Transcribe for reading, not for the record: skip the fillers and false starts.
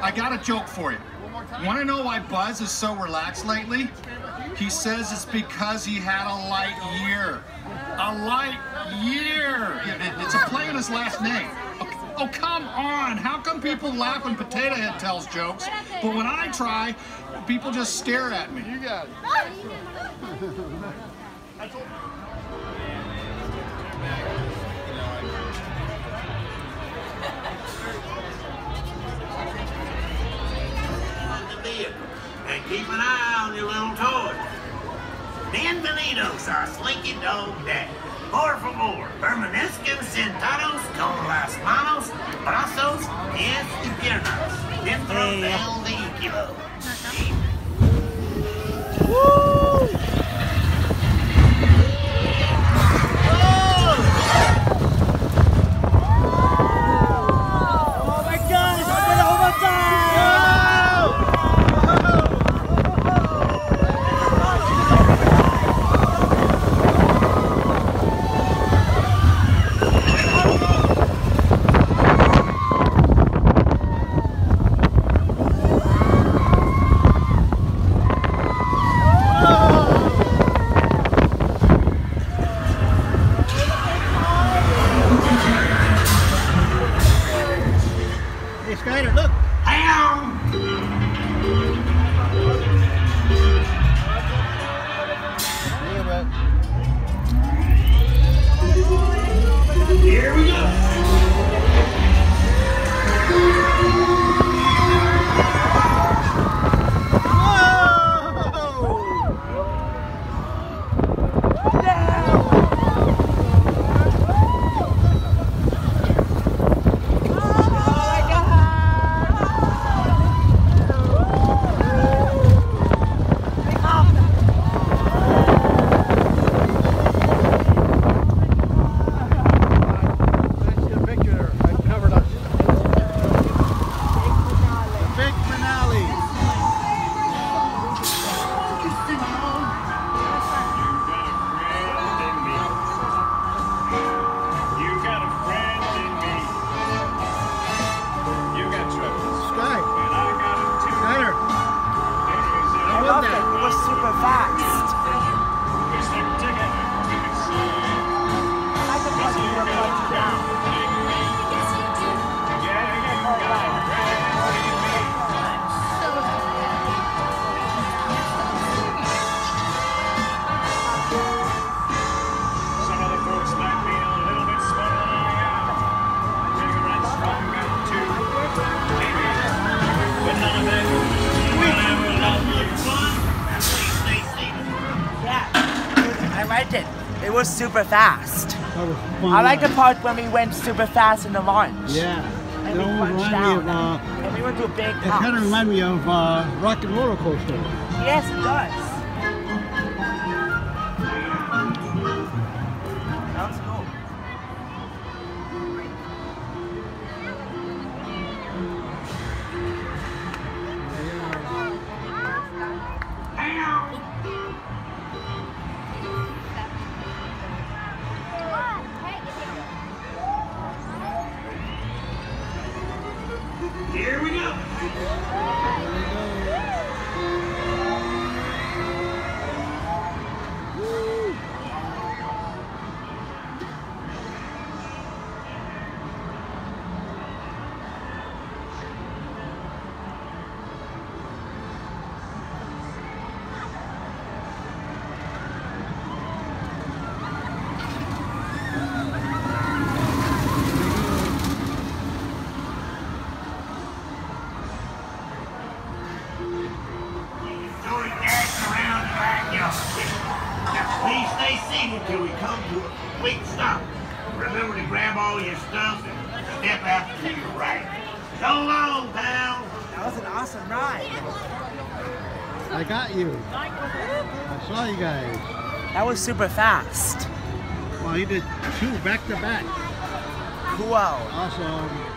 I got a joke for you. Want to know why Buzz is so relaxed lately? He says it's because he had a light year. A light year! It's a play on his last name. Oh, come on! How come people laugh when Potato Head tells jokes, but when I try, people just stare at me? You got it. And keep an eye on your little toys. Bienvenidos a Slinky Dog Day. Por favor, permanezcan sentados con las manos, brazos, pies y piernas dentro del vehículo. Look. Hang on. Here we go. Super fast. I can punch you up, punch you down. Some other folks might be a little bit smarter than I am. Maybe right strong out too. Maybe. But none of that. I liked it. It was super fast. That was fun. I like the part when we went super fast in the launch. Yeah. And It we almost punched reminded me down. of, And we went to a big it kind of reminded me of Rock and Roller Coaster. Yes, it does. That was cool. Hang on. Here we go. Please stay seated till we come to a complete stop. Remember to grab all your stuff and step out to your right. So long, pal. That was an awesome ride. I got you. I saw you guys. That was super fast. Well, you did 2 back to back. Cool. Awesome.